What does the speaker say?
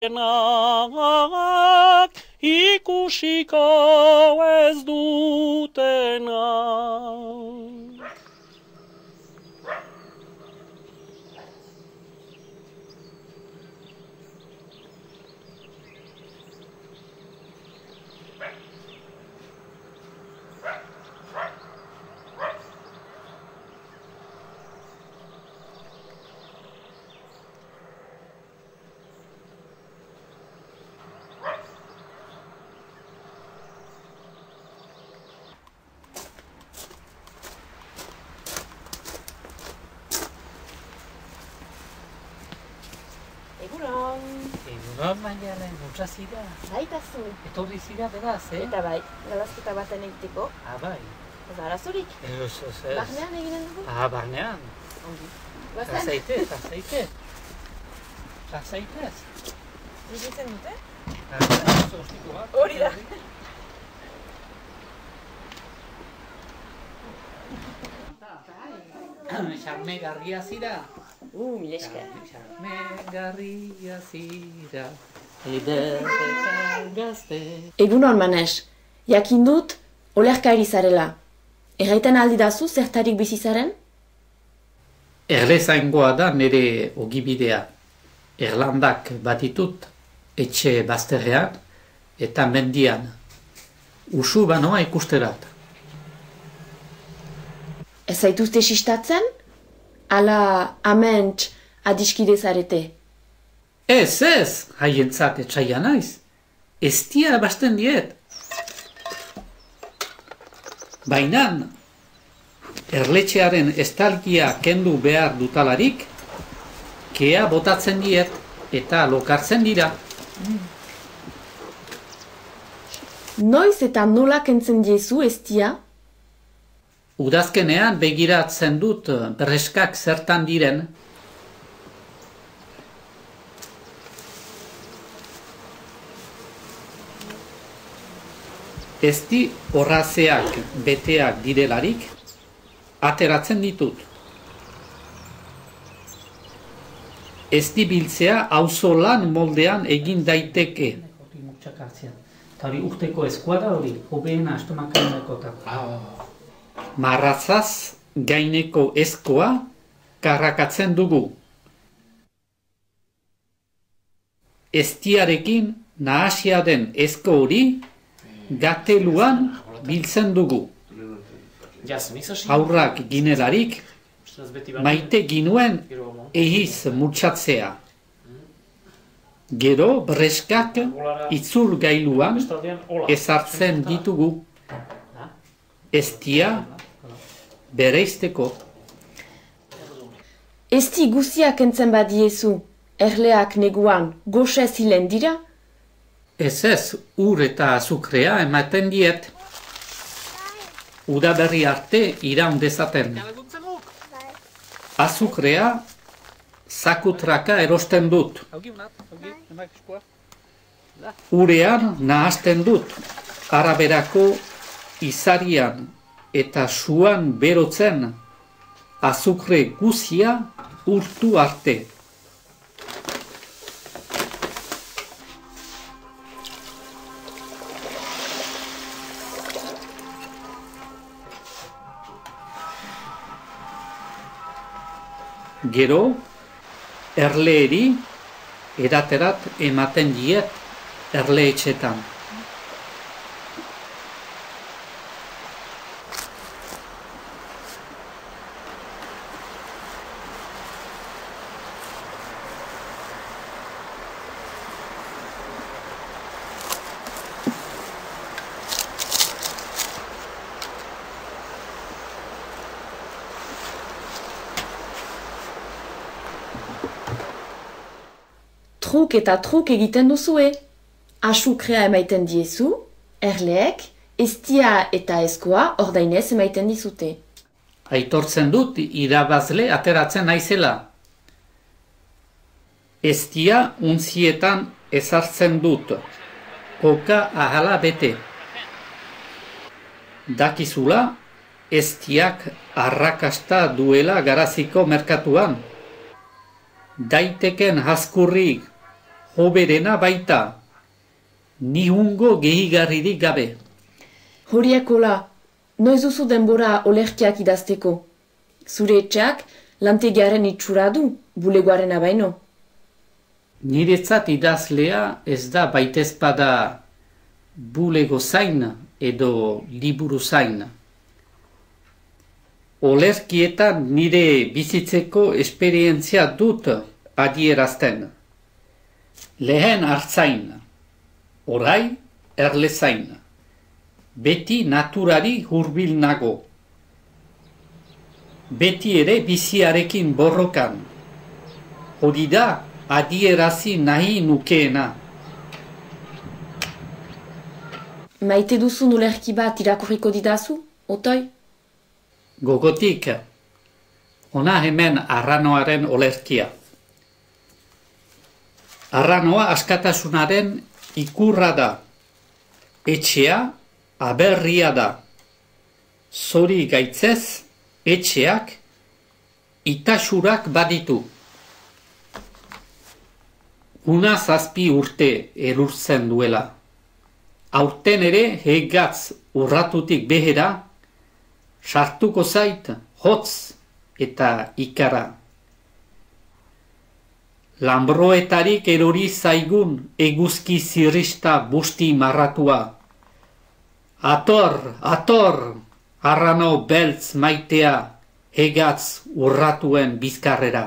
Nak ikusiko ez dutenak. Egunon. Egunon, Maialen, gutza zira. Baitazu. Etorri zira beraz, Eta bai, galazketa baten egiteko. Bai. Ez arazorik. Ez. Barnean eginen dugu? Barnean. Ongi. Zaitez. Egitzen dute? Zortiko bat. Hori da. Xarmegarria zira. Mila esker. Xarmegarria zira. Ederretan gazte. Egunon, Manes. Jakin dut, olerkari zarela. Erraiten aldi dazu zertarik bizizaren? Erlezaingoa da nire ogibidea. Erlandak batitut, etxe bazterrean eta mendian. Usu banoa ikusterat. Ez zaituzte sistatzen? Ala aments adiskide zarete? Ez, haientzat etxaia naiz. Ez dia basten diet. Bainan, erletxearen estalkia kendu behar dutalarik, kea botatzen diet eta lokartzen dira. Noiz eta nola kentzen diezu estia? Udazkenean begiratzen dut breskak zertan diren. Ezti horrazeak beteak direlarik, ateratzen ditut. Ezti biltzea auzolan moldean egin daiteke. Eta hori urteko eskuara hori, hobeena astomakaineko eta. Marrazaz gaineko eskoa karrakatzen dugu. Eztiarekin nahasia den esko hori gateluan biltzen dugu. Haurrak ginelarik, maite ginuen ehiz mutxatzea. Gero breskak itzul gailuan ezartzen ditugu. Eztia bereizteko. Esti guztiak entzen badiezu, erleak neguan goxe zilen dira? Ez, ur eta azukrea ematen diet. Udaberri arte iraun dezaten. Azukrea zakutraka erosten dut. Urean nahasten dut, araberako izarian eta suan berotzen azukre guzia urtu arte. Gero, erleeri eraterat ematen diet erleetxetan. Truk eta truk egiten duzue. Azukrea emaiten diezu, erleek, eztia eta eskoa ordainez emaiten dizute. Aitortzen dut irabazle ateratzen naizela. Eztia untzietan ezartzen dut, koka ahala bete. Dakizula, eztiak arrakasta duela garaziko merkatuan. Daiteken haskurrik hoberena baita, nihungo gehigarririk gabe. Horiek hola, noiz duzu denbora olerkiak idazteko. Zure etxeak lantegiaren itxura du, bulegoarena baino. Niretzat idazlea ez da baitezpada bulego zain edo liburu zain. Olerkietan nire bizitzeko esperientzia dut adierazten. Lehen artzain, orai erlezain. Beti naturari hurbil nago. Beti ere biziarekin borrokan. Hori da adierazi nahi nukeena. Maite duzun olerki bat irakurriko didazu, Otoi? Gogotik, ona hemen arranoaren olerkia. Arranoa askatasunaren ikurra da. Etxea aberria da. Zori gaitzez, etxeak itasurak baditu. Una 7 urte erurtzen duela. Aurten ere hegatz urratutik behera, sartuko zait hotz eta ikara. Lambroetarik erori zaigun eguzki zirrista busti marratua. Ator, ator, arrano beltz maitea, hegatz urratuen bizkarrera.